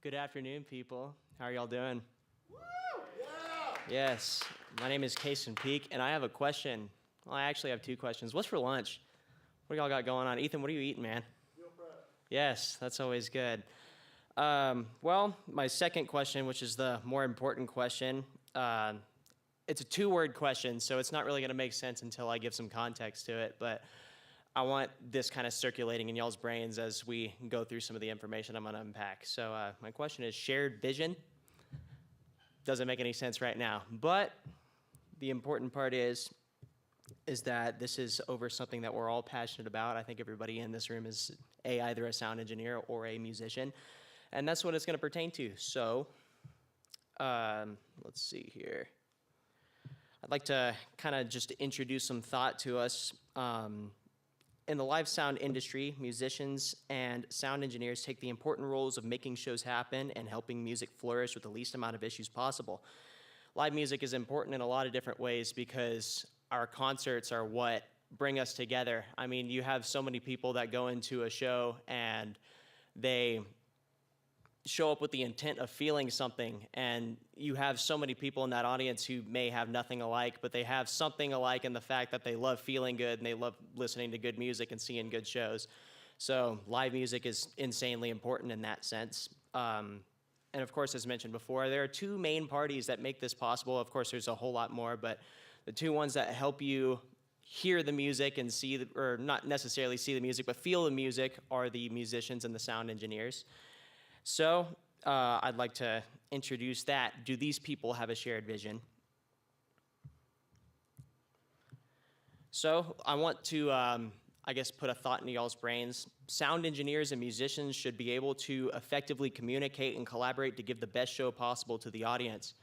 Good afternoon, people. How are y'all doing? Woo! Yeah! Yes, my name is Casin Peek, and I have a question. Well, I actually have two questions. What's for lunch? What do y'all got going on? Ethan, what are you eating, man? Meal prep. Yes, that's always good. Well, my second question, which is the more important question, it's a two-word question, so it's not really going to make sense until I give some context to it, but I want this kind of circulating in y'all's brains as we go through some of the information I'm going to unpack. So my question is shared vision. Doesn't make any sense right now, but the important part is that this is over something that we're all passionate about. I think everybody in this room is either a sound engineer or a musician, and that's what it's going to pertain to. So let's see here. I'd like to kind of just introduce some thought to us. In the live sound industry, musicians and sound engineers take the important roles of making shows happen and helping music flourish with the least amount of issues possible. Live music is important in a lot of different ways because our concerts are what bring us together. I mean, you have so many people that go into a show and they show up with the intent of feeling something, and you have so many people in that audience who may have nothing alike, but they have something alike in the fact that they love feeling good and they love listening to good music and seeing good shows. So live music is insanely important in that sense. And of course, as mentioned before, there are two main parties that make this possible. Of course, there's a whole lot more, but the two ones that help you hear the music and see, or not necessarily see the music, but feel the music are the musicians and the sound engineers. So I'd like to introduce that. Do these people have a shared vision? So I want to, I guess, put a thought into y'all's brains. Sound engineers and musicians should be able to effectively communicate and collaborate to give the best show possible to the audience.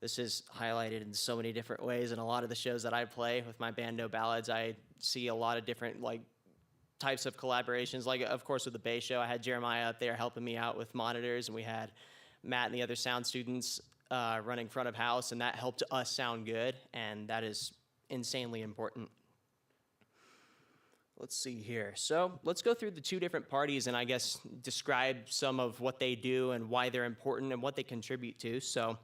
This is highlighted in so many different ways. In a lot of the shows that I play with my band No Ballads, I see a lot of different types of collaborations. Like, of course, with the bass show, I had Jeremiah up there helping me out with monitors, and we had Matt and the other sound students running front of house, and that helped us sound good, and that is insanely important. Let's see here. So let's go through the two different parties and I guess describe some of what they do and why they're important and what they contribute to. So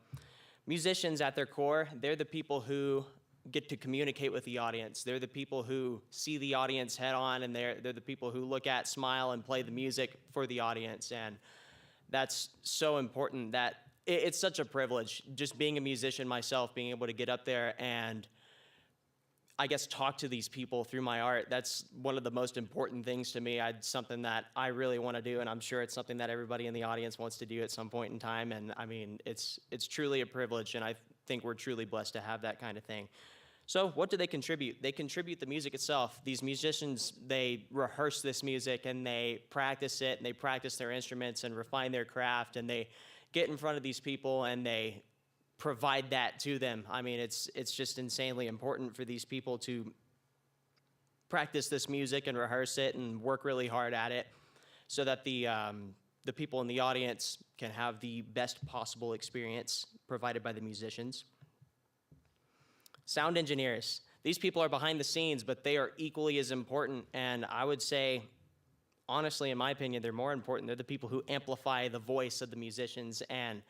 musicians at their core, they're the people who get to communicate with the audience. They're the people who see the audience head on, and they're the people who look at, smile, and play the music for the audience. And that's so important that it's such a privilege, just being a musician myself, being able to get up there and I guess talk to these people through my art. That's one of the most important things to me. It's something that I really want to do, and I'm sure it's something that everybody in the audience wants to do at some point in time. And I mean, it's truly a privilege, and I think we're truly blessed to have that kind of thing. So what do they contribute? They contribute the music itself. These musicians, they rehearse this music and they practice it, and they practice their instruments and refine their craft, and they get in front of these people and they provide that to them. I mean, it's just insanely important for these people to practice this music and rehearse it and work really hard at it so that the people in the audience can have the best possible experience provided by the musicians. Sound engineers. These people are behind the scenes, but they are equally as important, and I would say, honestly, in my opinion, they're more important. They're the people who amplify the voice of the musicians, and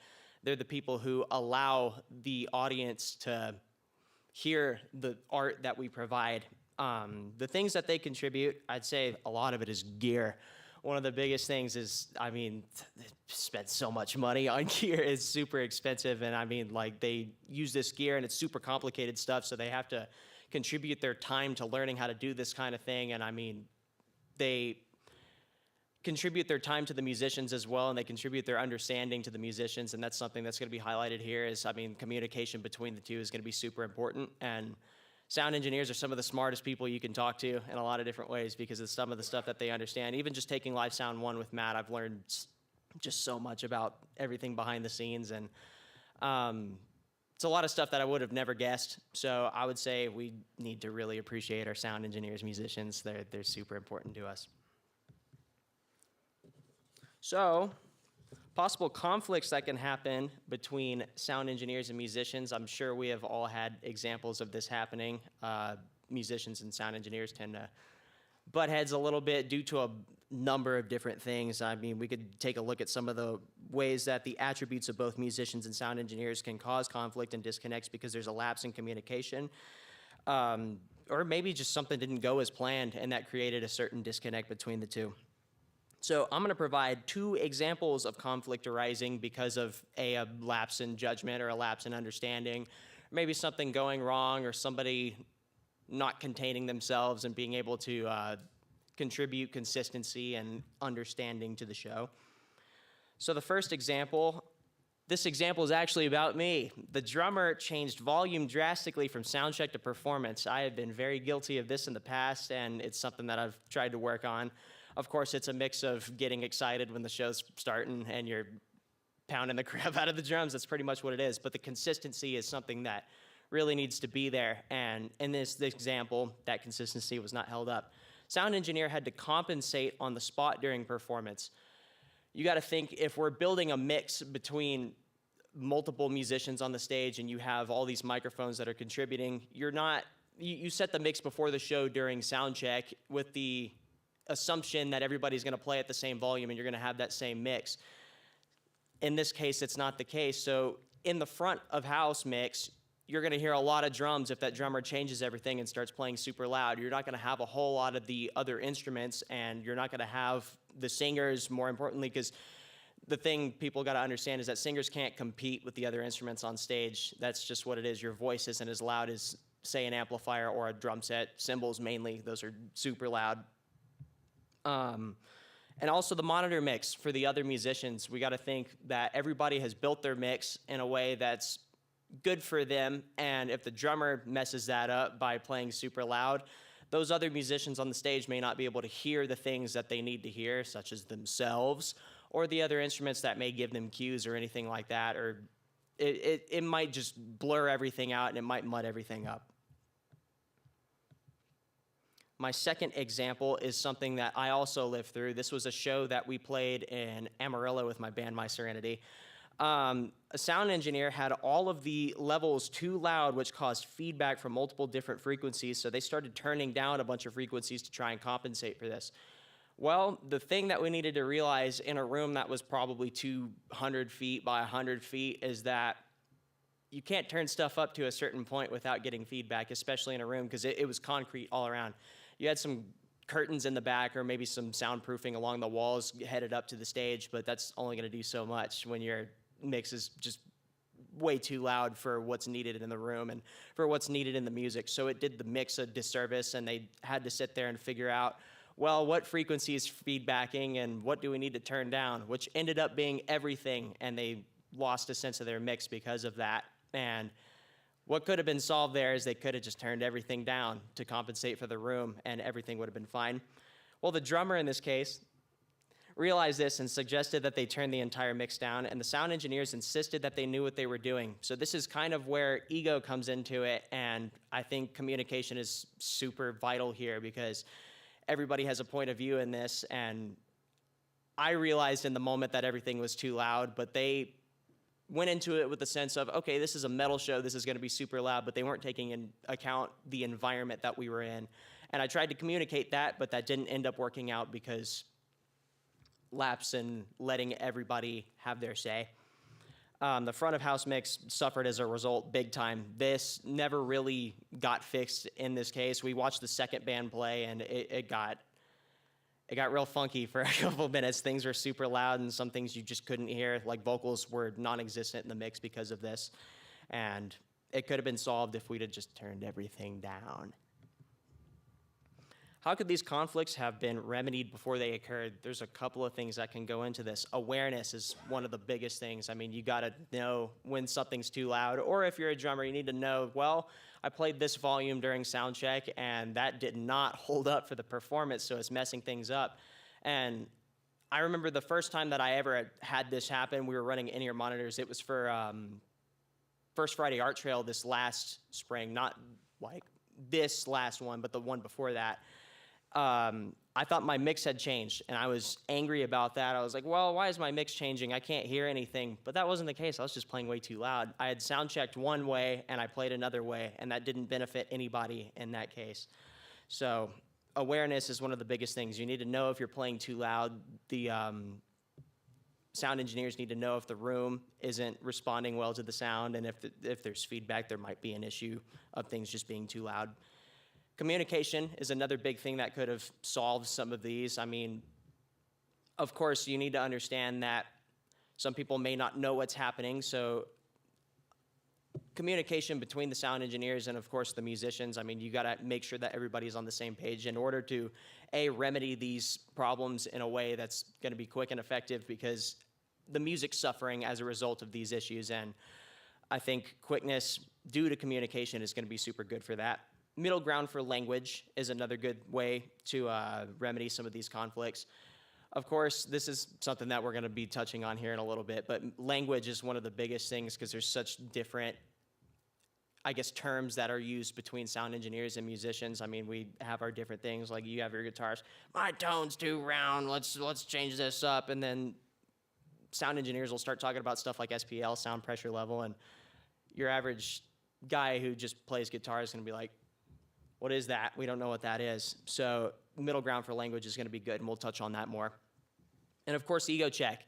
they're the people who allow the audience to hear the art that we provide. The things that they contribute, I'd say a lot of it is gear. One of the biggest things is, I mean, they spend so much money on gear. It's super expensive, and I mean, they use this gear, and it's super complicated stuff, so they have to contribute their time to learning how to do this kind of thing, and I mean, they contribute their time to the musicians as well, and they contribute their understanding to the musicians, and that's something that's going to be highlighted here is, I mean, communication between the two is going to be super important, and sound engineers are some of the smartest people you can talk to in a lot of different ways because of some of the stuff that they understand. Even just taking Live Sound 1 with Matt, I've learned just so much about everything behind the scenes, and it's a lot of stuff that I would have never guessed, so I would say we need to really appreciate our sound engineers, musicians. They're super important to us. So, possible conflicts that can happen between sound engineers and musicians. I'm sure we have all had examples of this happening. Musicians and sound engineers tend to butt heads a little bit due to a number of different things. I mean, we could take a look at some of the ways that the attributes of both musicians and sound engineers can cause conflict and disconnects because there's a lapse in communication. Or maybe just something didn't go as planned and that created a certain disconnect between the two. So I'm going to provide 2 examples of conflict arising because of a lapse in judgment or a lapse in understanding, maybe something going wrong or somebody not containing themselves and being able to contribute consistency and understanding to the show. So the first example, this example is actually about me. The drummer changed volume drastically from sound check to performance. I have been very guilty of this in the past, and it's something that I've tried to work on. Of course, it's a mix of getting excited when the show's starting and you're pounding the crap out of the drums. That's pretty much what it is. But the consistency is something that really needs to be there. And in this example, that consistency was not held up. Sound engineer had to compensate on the spot during performance. You got to think, if we're building a mix between multiple musicians on the stage and you have all these microphones that are contributing, you set the mix before the show during sound check with the assumption that everybody's going to play at the same volume and you're going to have that same mix. In this case, it's not the case. So in the front of house mix, you're going to hear a lot of drums if that drummer changes everything and starts playing super loud. You're not going to have a whole lot of the other instruments, and you're not going to have the singers, more importantly, because the thing people got to understand is that singers can't compete with the other instruments on stage. That's just what it is. Your voice isn't as loud as, say, an amplifier or a drum set. Cymbals mainly, those are super loud. And also the monitor mix for the other musicians. We got to think that everybody has built their mix in a way that's good for them, and if the drummer messes that up by playing super loud, those other musicians on the stage may not be able to hear the things that they need to hear, such as themselves, or the other instruments that may give them cues or anything like that, or it might just blur everything out and it might mud everything up. My second example is something that I also lived through. This was a show that we played in Amarillo with my band, My Serenity. A sound engineer had all of the levels too loud, which caused feedback from multiple different frequencies, so they started turning down a bunch of frequencies to try and compensate for this. Well, the thing that we needed to realize in a room that was probably 200 feet by 100 feet is that you can't turn stuff up to a certain point without getting feedback, especially in a room, because it was concrete all around. You had some curtains in the back or maybe some soundproofing along the walls headed up to the stage, but that's only going to do so much when your mix is just way too loud for what's needed in the room and for what's needed in the music. So it did the mix a disservice, and they had to sit there and figure out, well, what frequency is feedbacking and what do we need to turn down, which ended up being everything, and they lost a sense of their mix because of that. And what could have been solved there is they could have just turned everything down to compensate for the room, and everything would have been fine. Well, the drummer in this case realized this and suggested that they turn the entire mix down, and the sound engineers insisted that they knew what they were doing. So this is kind of where ego comes into it, and I think communication is super vital here because everybody has a point of view in this, and I realized in the moment that everything was too loud, but they went into it with the sense of, okay, this is a metal show, this is going to be super loud, but they weren't taking into account the environment that we were in. And I tried to communicate that, but that didn't end up working out because lapse in letting everybody have their say. The front of house mix suffered as a result big time. This never really got fixed in this case. We watched the second band play, and it got real funky for a couple minutes. Things were super loud, and some things you just couldn't hear, like vocals were non-existent in the mix because of this. And it could have been solved if we'd have just turned everything down. How could these conflicts have been remedied before they occurred? There's a couple of things that can go into this. Awareness is one of the biggest things. I mean, you got to know when something's too loud, or if you're a drummer, you need to know, well, I played this volume during sound check, and that did not hold up for the performance, so it's messing things up. And I remember the first time that I ever had this happen, we were running in-ear monitors. It was for First Friday Art Trail this last spring, not like this last one, but the one before that. I thought my mix had changed, and I was angry about that. I was like, well, why is my mix changing? I can't hear anything. But that wasn't the case. I was just playing way too loud. I had sound checked one way, and I played another way, and that didn't benefit anybody in that case. So awareness is one of the biggest things. You need to know if you're playing too loud. The sound engineers need to know if the room isn't responding well to the sound, and if there's feedback, there might be an issue of things just being too loud. Communication is another big thing that could have solved some of these. I mean, of course, you need to understand that some people may not know what's happening, so communication between the sound engineers and, of course, the musicians. I mean, you got to make sure that everybody's on the same page in order to, A, remedy these problems in a way that's going to be quick and effective, because the music's suffering as a result of these issues, and I think quickness due to communication is going to be super good for that. Middle ground for language is another good way to remedy some of these conflicts. Of course, this is something that we're going to be touching on here in a little bit, but language is one of the biggest things because there's such different, I guess, terms that are used between sound engineers and musicians. I mean, we have our different things, like you have your guitars, my tone's too round, let's change this up, and then sound engineers will start talking about stuff like SPL, sound pressure level, and your average guy who just plays guitar is going to be like, what is that? We don't know what that is. So middle ground for language is going to be good, and we'll touch on that more. And of course, ego check.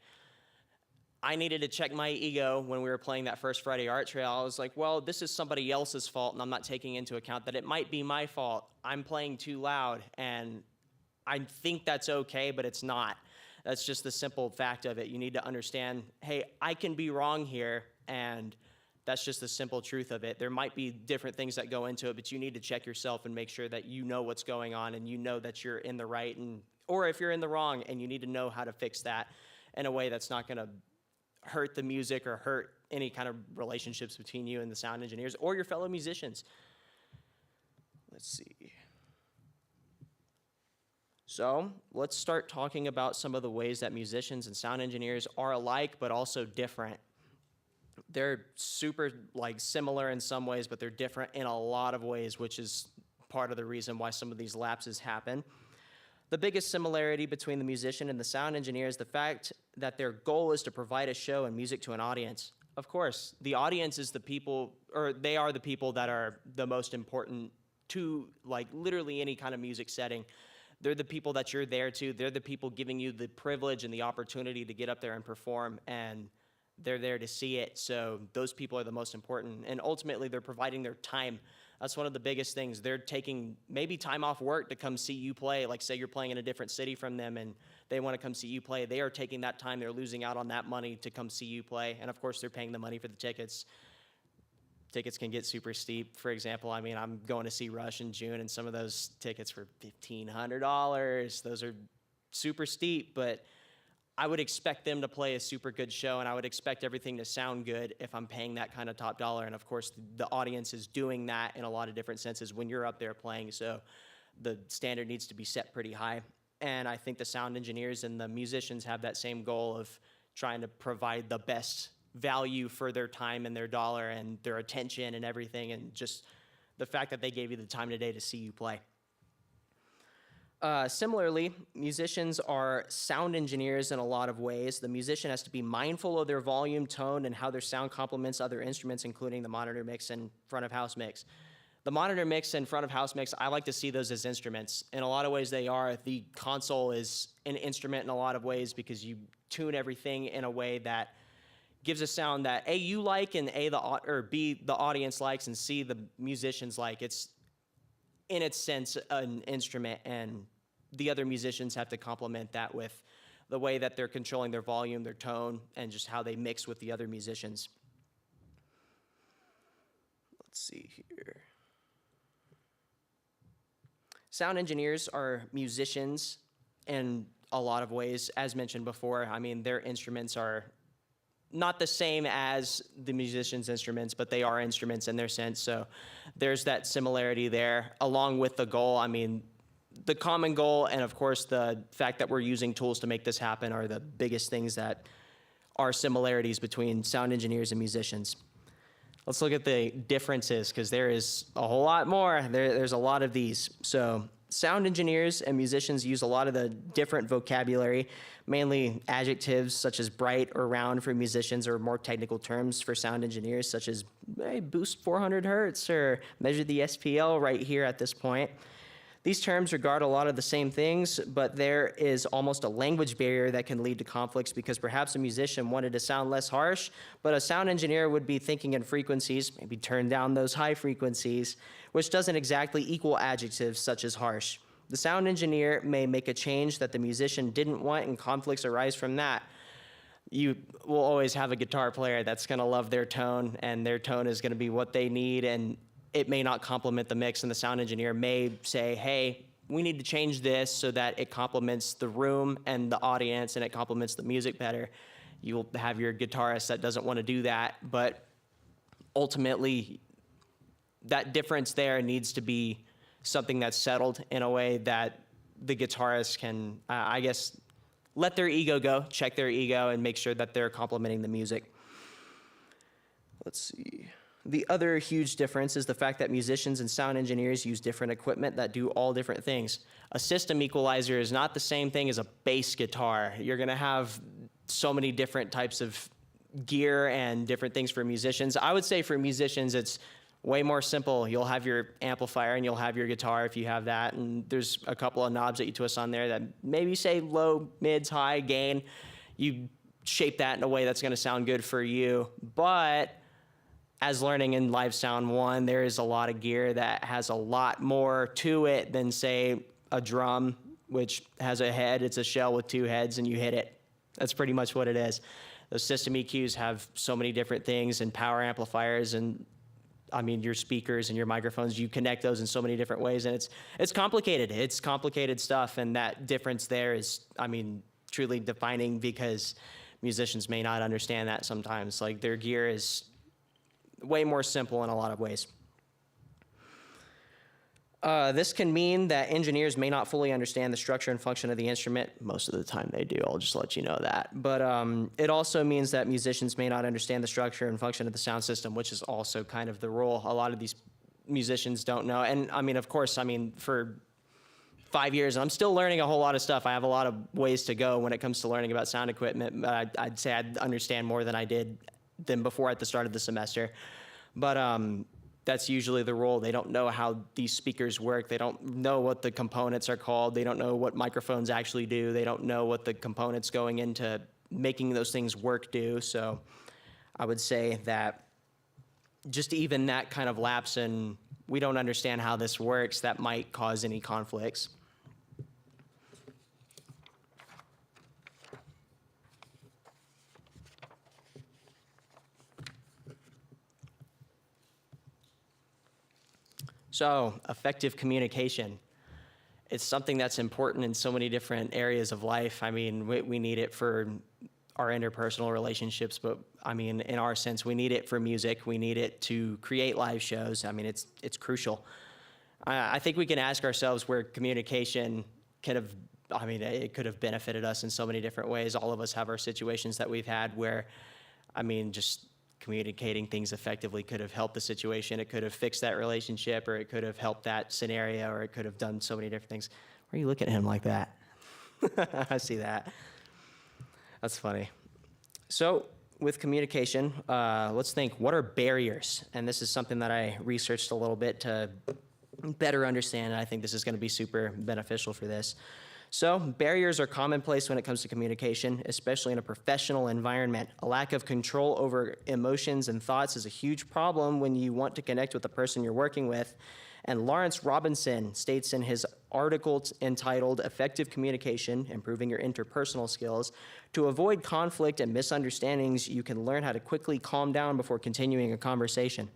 I needed to check my ego when we were playing that first Friday Art Trail. I was like, well, this is somebody else's fault, and I'm not taking into account that it might be my fault. I'm playing too loud, and I think that's okay, but it's not. That's just the simple fact of it. You need to understand, hey, I can be wrong here, and that's just the simple truth of it. There might be different things that go into it, but you need to check yourself and make sure that you know what's going on and you know that you're in the right, or if you're in the wrong, and you need to know how to fix that in a way that's not going to hurt the music or hurt any kind of relationships between you and the sound engineers or your fellow musicians. Let's see. So let's start talking about some of the ways that musicians and sound engineers are alike but also different. They're super similar in some ways, but they're different in a lot of ways, which is part of the reason why some of these lapses happen. The biggest similarity between the musician and the sound engineer is the fact that their goal is to provide a show and music to an audience. Of course, the audience is the people, or they are the people that are the most important to literally any kind of music setting. They're the people that you're there to. They're the people giving you the privilege and the opportunity to get up there and perform, and they're there to see it. So those people are the most important, and ultimately they're providing their time. That's one of the biggest things. They're taking maybe time off work to come see you play. Like, say you're playing in a different city from them and they want to come see you play. They are taking that time. They're losing out on that money to come see you play. And of course, they're paying the money for the tickets. Tickets can get super steep. For example, I mean, I'm going to see Rush in June, and some of those tickets were $1,500. Those are super steep, but I would expect them to play a super good show, and I would expect everything to sound good if I'm paying that kind of top dollar. And of course, the audience is doing that in a lot of different senses when you're up there playing, so the standard needs to be set pretty high. And I think the sound engineers and the musicians have that same goal of trying to provide the best value for their time and their dollar and their attention and everything, and just the fact that they gave you the time today to see you play. Similarly, musicians are sound engineers in a lot of ways. The musician has to be mindful of their volume, tone, and how their sound complements other instruments, including the monitor mix and front of house mix. The monitor mix and front of house mix, I like to see those as instruments. In a lot of ways they are. The console is an instrument in a lot of ways because you tune everything in a way that gives a sound that A, you like, and B, the audience likes, and C, the musicians like. It's, in its sense, an instrument, and the other musicians have to complement that with the way that they're controlling their volume, their tone, and just how they mix with the other musicians. Let's see here. Sound engineers are musicians in a lot of ways. As mentioned before, I mean, their instruments are not the same as the musicians' instruments, but they are instruments in their sense. So there's that similarity there, along with the goal. I mean, the common goal and, of course, the fact that we're using tools to make this happen are the biggest things that are similarities between sound engineers and musicians. Let's look at the differences, because there is a whole lot more. There's a lot of these. So sound engineers and musicians use a lot of the different vocabulary, mainly adjectives such as bright or round for musicians, or more technical terms for sound engineers such as, hey, boost 400 hertz or measure the SPL right here at this point. These terms regard a lot of the same things, but there is almost a language barrier that can lead to conflicts because perhaps a musician wanted to sound less harsh, but a sound engineer would be thinking in frequencies, maybe turn down those high frequencies, which doesn't exactly equal adjectives such as harsh. The sound engineer may make a change that the musician didn't want, and conflicts arise from that. You will always have a guitar player that's going to love their tone, and their tone is going to be what they need, and it may not complement the mix, and the sound engineer may say, hey, we need to change this so that it complements the room and the audience and it complements the music better. You'll have your guitarist that doesn't want to do that, but ultimately that difference there needs to be something that's settled in a way that the guitarist can, I guess, let their ego go, check their ego, and make sure that they're complementing the music. Let's see. The other huge difference is the fact that musicians and sound engineers use different equipment that do all different things. A system equalizer is not the same thing as a bass guitar. You're gonna have so many different types of gear and different things for musicians. I would say for musicians, it's way more simple. You'll have your amplifier and you'll have your guitar if you have that, and there's a couple of knobs that you twist on there that maybe say low, mids, high, gain. You shape that in a way that's gonna sound good for you, but as learning in Live Sound 1, there is a lot of gear that has a lot more to it than, say, a drum, which has a head. It's a shell with two heads, and you hit it. That's pretty much what it is. Those system EQs have so many different things, and power amplifiers, and I mean, your speakers and your microphones, you connect those in so many different ways, and it's complicated. It's complicated stuff, and that difference there is, I mean, truly defining, because musicians may not understand that sometimes. Like, their gear is way more simple in a lot of ways. This can mean that engineers may not fully understand the structure and function of the instrument. Most of the time they do, I'll just let you know that. But it also means that musicians may not understand the structure and function of the sound system, which is also kind of the role. A lot of these musicians don't know. And I mean, of course, I mean, for 5 years, I'm still learning a whole lot of stuff. I have a lot of ways to go when it comes to learning about sound equipment, but I'd say I'd understand more than before at the start of the semester. But that's usually the role. They don't know how these speakers work. They don't know what the components are called. They don't know what microphones actually do. They don't know what the components going into making those things work do. So I would say that just even that kind of lapse in, we don't understand how this works, that might cause any conflicts. So, effective communication. It's something that's important in so many different areas of life. I mean, we need it for our interpersonal relationships, but I mean, in our sense, we need it for music. We need it to create live shows. I mean, it's crucial. I think we can ask ourselves where communication could have, I mean, it could have benefited us in so many different ways. All of us have our situations that we've had where, I mean, just communicating things effectively could have helped the situation. It could have fixed that relationship, or it could have helped that scenario, or it could have done so many different things. Why are you looking at him like that? I see that. That's funny. So with communication, let's think, what are barriers? And this is something that I researched a little bit to better understand, and I think this is going to be super beneficial for this. So barriers are commonplace when it comes to communication, especially in a professional environment. A lack of control over emotions and thoughts is a huge problem when you want to connect with the person you're working with. And Lawrence Robinson states in his article entitled Effective Communication, Improving Your Interpersonal Skills, to avoid conflict and misunderstandings, you can learn how to quickly calm down before continuing a conversation.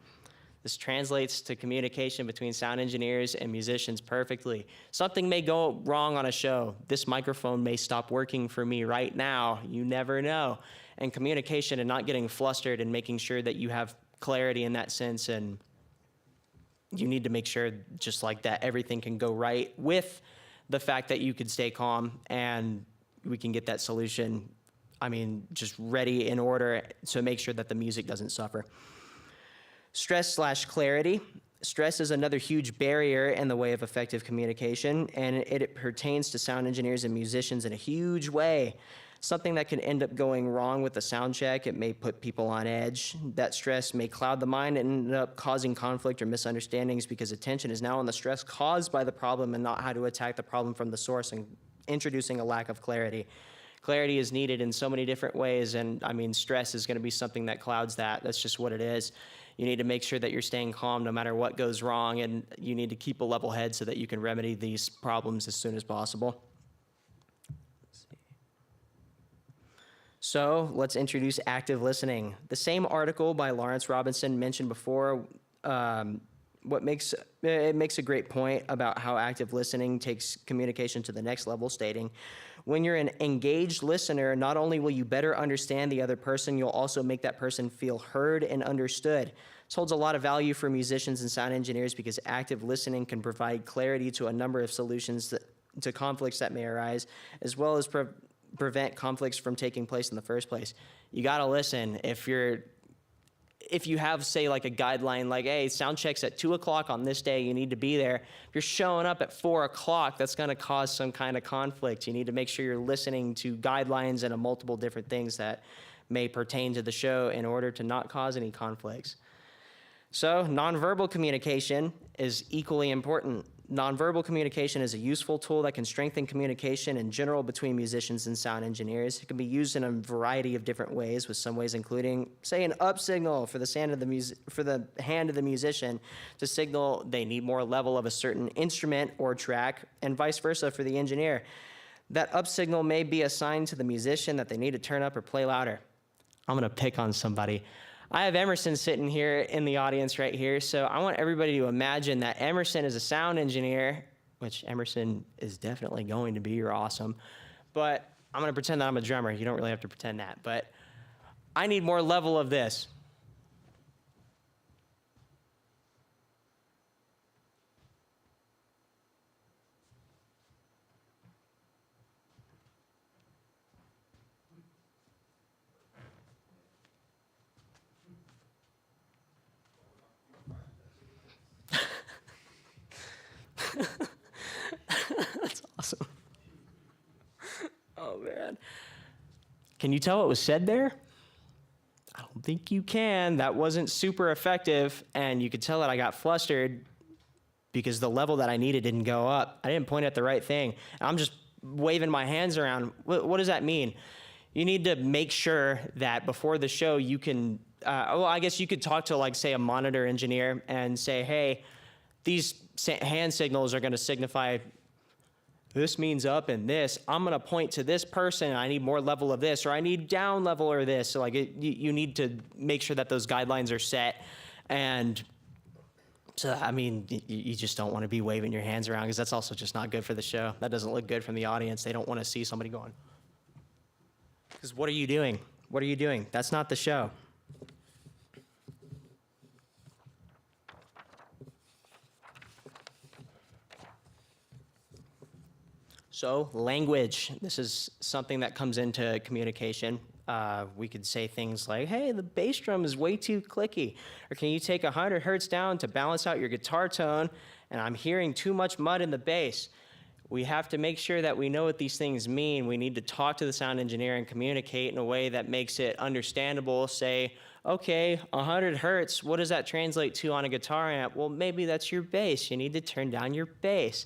This translates to communication between sound engineers and musicians perfectly. Something may go wrong on a show. This microphone may stop working for me right now. You never know. And communication and not getting flustered and making sure that you have clarity in that sense, and you need to make sure just like that everything can go right with the fact that you could stay calm and we can get that solution, I mean, just ready in order to make sure that the music doesn't suffer. Stress/clarity. Stress is another huge barrier in the way of effective communication, and it pertains to sound engineers and musicians in a huge way. something that can end up going wrong with the sound check. It may put people on edge. That stress may cloud the mind and end up causing conflict or misunderstandings because attention is now on the stress caused by the problem and not how to attack the problem from the source, and introducing a lack of clarity. Clarity is needed in so many different ways, and I mean, stress is going to be something that clouds that. That's just what it is. You need to make sure that you're staying calm no matter what goes wrong, and you need to keep a level head so that you can remedy these problems as soon as possible. So let's introduce active listening. The same article by Lawrence Robinson mentioned before, it makes a great point about how active listening takes communication to the next level, stating, when you're an engaged listener, not only will you better understand the other person, you'll also make that person feel heard and understood. This holds a lot of value for musicians and sound engineers because active listening can provide clarity to a number of solutions to conflicts that may arise, as well as prevent conflicts from taking place in the first place. You gotta listen. If you have, say, like a guideline, like, hey, sound check's at 2 o'clock on this day, you need to be there. If you're showing up at 4 o'clock, that's gonna cause some kind of conflict. You need to make sure you're listening to guidelines and multiple different things that may pertain to the show in order to not cause any conflicts. So nonverbal communication is equally important. Nonverbal communication is a useful tool that can strengthen communication in general between musicians and sound engineers. It can be used in a variety of different ways, with some ways including, say, an up signal for the hand of the musician to signal they need more level of a certain instrument or track, and vice versa for the engineer. That up signal may be a sign to the musician that they need to turn up or play louder. I'm gonna pick on somebody. I have Emerson sitting here in the audience right here, so I want everybody to imagine that Emerson is a sound engineer, which Emerson is definitely going to be. You're awesome. But I'm going to pretend that I'm a drummer. You don't really have to pretend that. But I need more level of this. That's awesome. Oh, man. Can you tell what was said there? I don't think you can. That wasn't super effective, and you could tell that I got flustered because the level that I needed didn't go up. I didn't point at the right thing. I'm just waving my hands around. What does that mean? You need to make sure that before the show you can, well, I guess you could talk to, like, say, a monitor engineer and say, hey, these hand signals are going to signify this means up and this. I'm going to point to this person. I need more level of this, or I need down level or this. So, like, you need to make sure that those guidelines are set. And so, I mean, you just don't want to be waving your hands around, because that's also just not good for the show. That doesn't look good from the audience. They don't want to see somebody going, because what are you doing? What are you doing? That's not the show. So language, this is something that comes into communication. We could say things like, hey, the bass drum is way too clicky. Or can you take 100 hertz down to balance out your guitar tone? And I'm hearing too much mud in the bass. We have to make sure that we know what these things mean. We need to talk to the sound engineer and communicate in a way that makes it understandable. Say, okay, 100 hertz, what does that translate to on a guitar amp? Well, maybe that's your bass. You need to turn down your bass.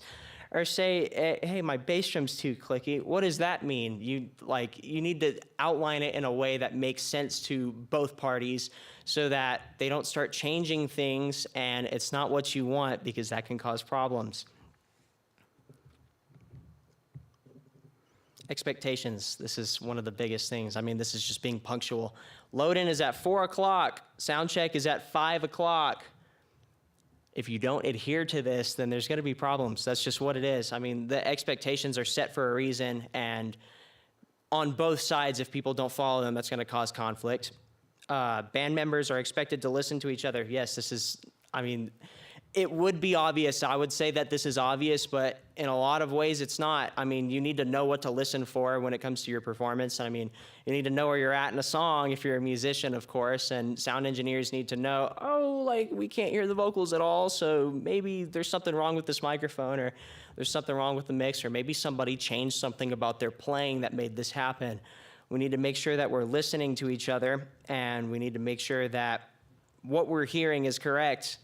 Or say, hey, my bass drum's too clicky. What does that mean? You need to outline it in a way that makes sense to both parties so that they don't start changing things and it's not what you want, because that can cause problems. Expectations. This is one of the biggest things. I mean, this is just being punctual. Load-in is at 4 o'clock. Sound check is at 5 o'clock. If you don't adhere to this, then there's going to be problems. That's just what it is. I mean, the expectations are set for a reason, and on both sides, if people don't follow them, that's going to cause conflict. Band members are expected to listen to each other. Yes, this is, I mean, it would be obvious. I would say that this is obvious, but in a lot of ways it's not. I mean, you need to know what to listen for when it comes to your performance. I mean, you need to know where you're at in a song if you're a musician, of course, and sound engineers need to know, oh, like, we can't hear the vocals at all, so maybe there's something wrong with this microphone, or there's something wrong with the mix, or maybe somebody changed something about their playing that made this happen. We need to make sure that we're listening to each other, and we need to make sure that what we're hearing is correct.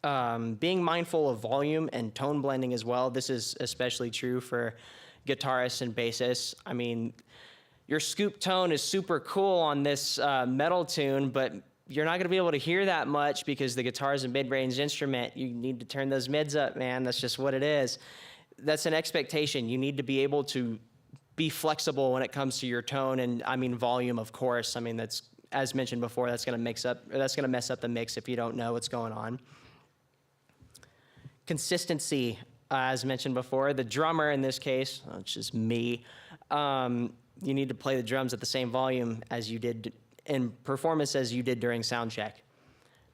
Being mindful of volume and tone blending as well. This is especially true for guitarists and bassists. I mean, your scoop tone is super cool on this metal tune, but you're not going to be able to hear that much because the guitar is a mid-range instrument. You need to turn those mids up, man. That's just what it is. That's an expectation. You need to be able to be flexible when it comes to your tone, and I mean volume, of course. I mean, that's, as mentioned before, that's going to mess up the mix if you don't know what's going on. Consistency, as mentioned before, the drummer in this case, which is me, you need to play the drums at the same volume as you did in performance as you did during sound check.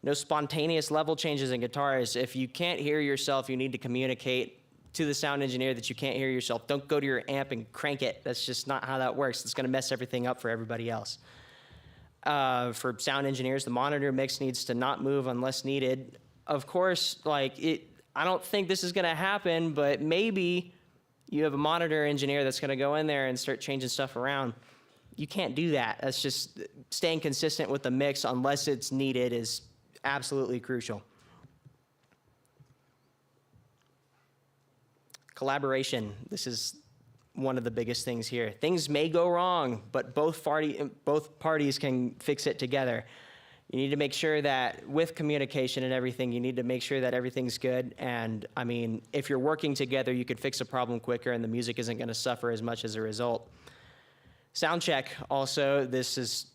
No spontaneous level changes in guitars. If you can't hear yourself, you need to communicate to the sound engineer that you can't hear yourself. Don't go to your amp and crank it. That's just not how that works. It's going to mess everything up for everybody else. For sound engineers, the monitor mix needs to not move unless needed. Of course, I don't think this is going to happen, but maybe you have a monitor engineer that's going to go in there and start changing stuff around. You can't do that. That's just staying consistent with the mix unless it's needed is absolutely crucial. Collaboration. This is one of the biggest things here. Things may go wrong, but both parties can fix it together. You need to make sure that with communication and everything, you need to make sure that everything's good. And I mean, if you're working together, you could fix a problem quicker and the music isn't going to suffer as much as a result. Sound check also, this is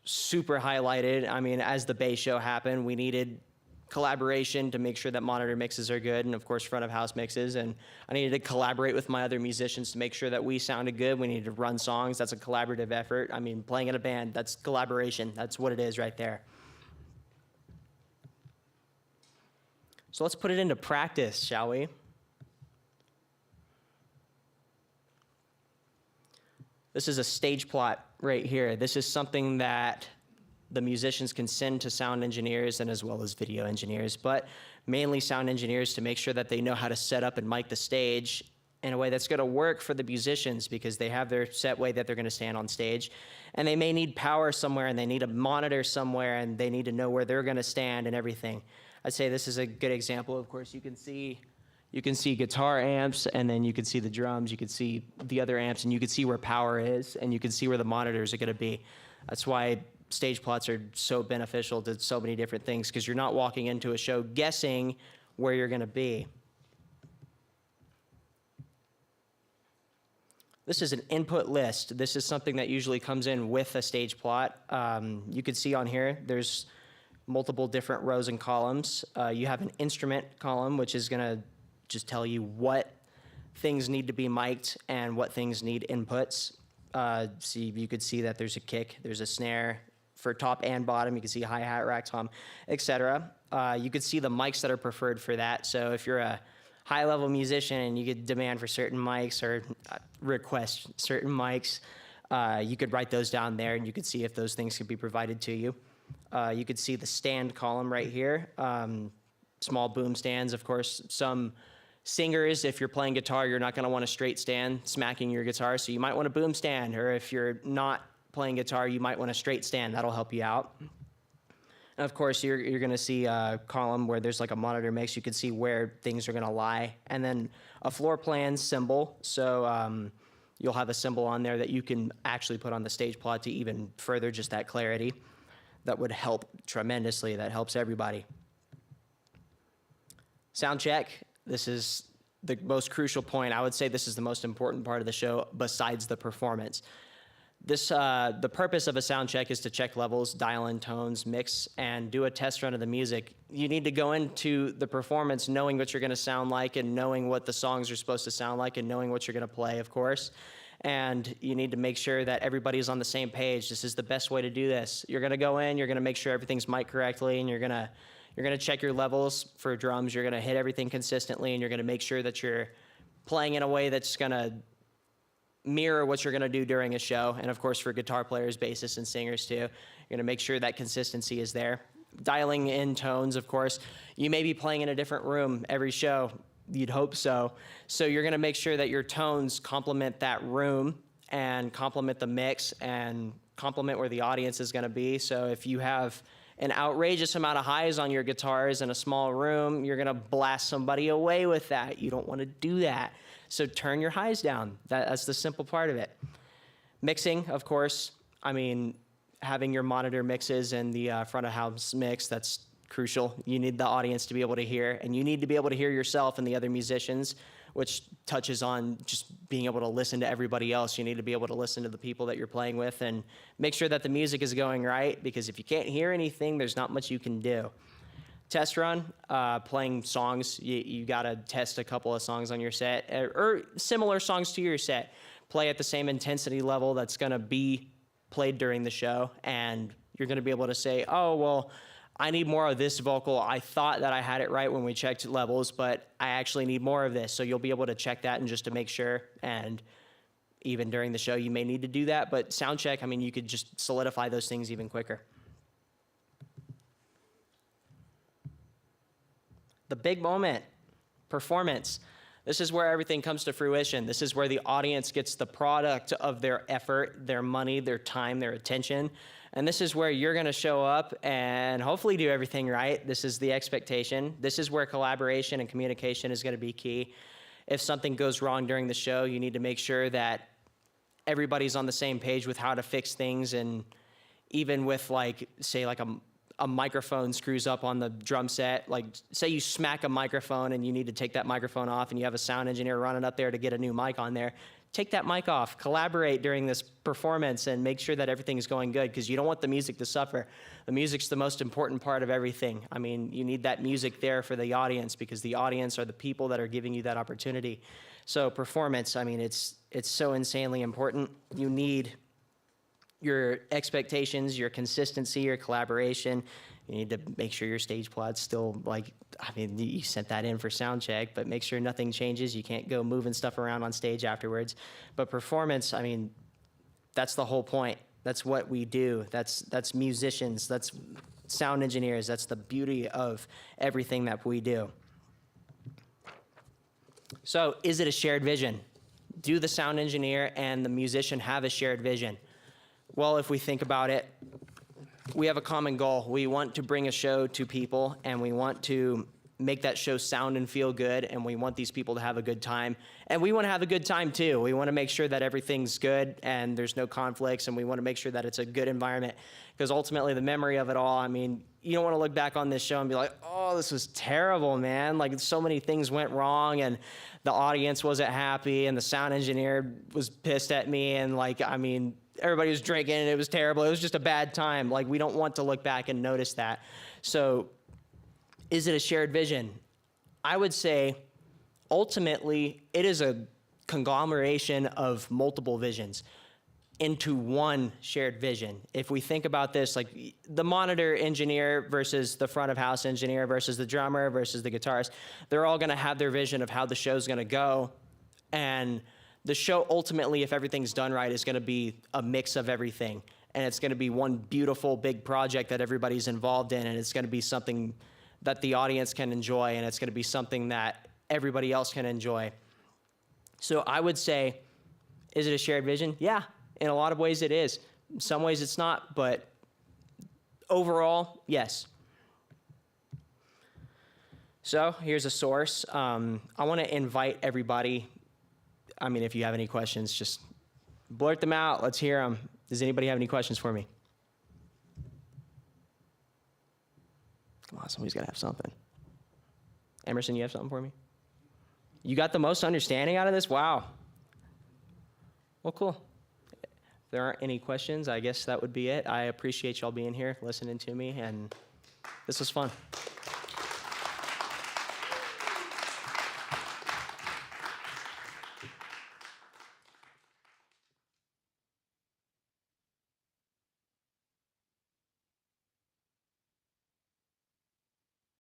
super highlighted. I mean, as the bass show happened, we needed collaboration to make sure that monitor mixes are good, and of course front of house mixes, and I needed to collaborate with my other musicians to make sure that we sounded good. We needed to run songs. That's a collaborative effort. I mean, playing in a band, that's collaboration. That's what it is right there. So let's put it into practice, shall we? This is a stage plot right here. This is something that the musicians can send to sound engineers and as well as video engineers, but mainly sound engineers to make sure that they know how to set up and mic the stage in a way that's going to work for the musicians because they have their set way that they're going to stand on stage. And they may need power somewhere and they need a monitor somewhere and they need to know where they're going to stand and everything. I'd say this is a good example. Of course, you can see guitar amps, and then you can see the drums, you can see the other amps, and you can see where power is, and you can see where the monitors are going to be. That's why stage plots are so beneficial to so many different things, because you're not walking into a show guessing where you're going to be. This is an input list. This is something that usually comes in with a stage plot. You can see on here, there's multiple different rows and columns. You have an instrument column, which is going to just tell you what things need to be mic'd and what things need inputs. See, you could see that there's a kick, there's a snare for top and bottom. You can see hi-hat, rack tom, etc. You could see the mics that are preferred for that. So if you're a high-level musician and you could demand for certain mics or request certain mics, you could write those down there and you could see if those things could be provided to you. You could see the stand column right here. Small boom stands, of course. Some singers, if you're playing guitar, you're not going to want a straight stand smacking your guitar, so you might want a boom stand, or if you're not playing guitar, you might want a straight stand. That'll help you out. And of course, you're going to see a column where there's like a monitor mix. You can see where things are going to lie. And then a floor plan symbol. So you'll have a symbol on there that you can actually put on the stage plot to even further just that clarity. That would help tremendously. That helps everybody. Sound check. This is the most crucial point. I would say this is the most important part of the show besides the performance. The purpose of a sound check is to check levels, dial in tones, mix, and do a test run of the music. You need to go into the performance knowing what you're going to sound like and knowing what the songs are supposed to sound like and knowing what you're going to play, of course. And you need to make sure that everybody's on the same page. This is the best way to do this. You're going to go in, you're going to make sure everything's mic'd correctly, and you're going to check your levels for drums. You're going to hit everything consistently, and you're going to make sure that you're playing in a way that's going to mirror what you're going to do during a show. And of course, for guitar players, bassists, and singers too, you're going to make sure that consistency is there. Dialing in tones, of course. You may be playing in a different room every show. You'd hope so. So you're going to make sure that your tones complement that room and complement the mix and complement where the audience is going to be. So if you have an outrageous amount of highs on your guitars in a small room, you're going to blast somebody away with that. You don't want to do that. So turn your highs down. That's the simple part of it. Mixing, of course, I mean, having your monitor mixes and the front of house mix, that's crucial. You need the audience to be able to hear, and you need to be able to hear yourself and the other musicians, which touches on just being able to listen to everybody else. You need to be able to listen to the people that you're playing with and make sure that the music is going right, because if you can't hear anything, there's not much you can do. Test run, playing songs. You gotta test a couple of songs on your set, or similar songs to your set. Play at the same intensity level that's gonna be played during the show, and you're gonna be able to say, oh, well, I need more of this vocal. I thought that I had it right when we checked levels, but I actually need more of this. So you'll be able to check that and just to make sure. And even during the show, you may need to do that. But sound check, I mean, you could just solidify those things even quicker. The big moment, performance. This is where everything comes to fruition. This is where the audience gets the product of their effort, their money, their time, their attention. And this is where you're going to show up and hopefully do everything right. This is the expectation. This is where collaboration and communication is going to be key. If something goes wrong during the show, you need to make sure that everybody's on the same page with how to fix things. And even with, like, say, like a microphone screws up on the drum set, like say you smack a microphone and you need to take that microphone off and you have a sound engineer running up there to get a new mic on there, take that mic off, collaborate during this performance and make sure that everything is going good, because you don't want the music to suffer. The music's the most important part of everything. I mean, you need that music there for the audience, because the audience are the people that are giving you that opportunity. So performance, I mean, it's so insanely important. You need your expectations, your consistency, your collaboration. You need to make sure your stage plot's still, like, I mean, you sent that in for sound check, but make sure nothing changes. You can't go moving stuff around on stage afterwards. But performance, I mean, that's the whole point. That's what we do. That's musicians. That's sound engineers. That's the beauty of everything that we do. So is it a shared vision? Do the sound engineer and the musician have a shared vision? Well, if we think about it, we have a common goal. We want to bring a show to people, and we want to make that show sound and feel good, and we want these people to have a good time. And we want to have a good time too. We want to make sure that everything's good and there's no conflicts, and we want to make sure that it's a good environment, because ultimately the memory of it all, I mean, you don't want to look back on this show and be like, oh, this was terrible, man. Like, so many things went wrong, and the audience wasn't happy, and the sound engineer was pissed at me, and, like, I mean, everybody was drinking and it was terrible. It was just a bad time. Like, we don't want to look back and notice that. So is it a shared vision? I would say ultimately it is a conglomeration of multiple visions into one shared vision. If we think about this, like the monitor engineer versus the front of house engineer versus the drummer versus the guitarist, they're all going to have their vision of how the show's going to go. And the show ultimately, if everything's done right, is going to be a mix of everything. And it's going to be one beautiful big project that everybody's involved in. And it's going to be something that the audience can enjoy. And it's going to be something that everybody else can enjoy. So I would say, is it a shared vision? Yeah, in a lot of ways it is. In some ways it's not, but overall, yes. So here's a source. I want to invite everybody. I mean, if you have any questions, just blurt them out. Let's hear them. Does anybody have any questions for me? Come on, somebody's got to have something. Emerson, you have something for me? You got the most understanding out of this? Wow. Well, cool. If there aren't any questions, I guess that would be it. I appreciate y'all being here, listening to me, and this was fun.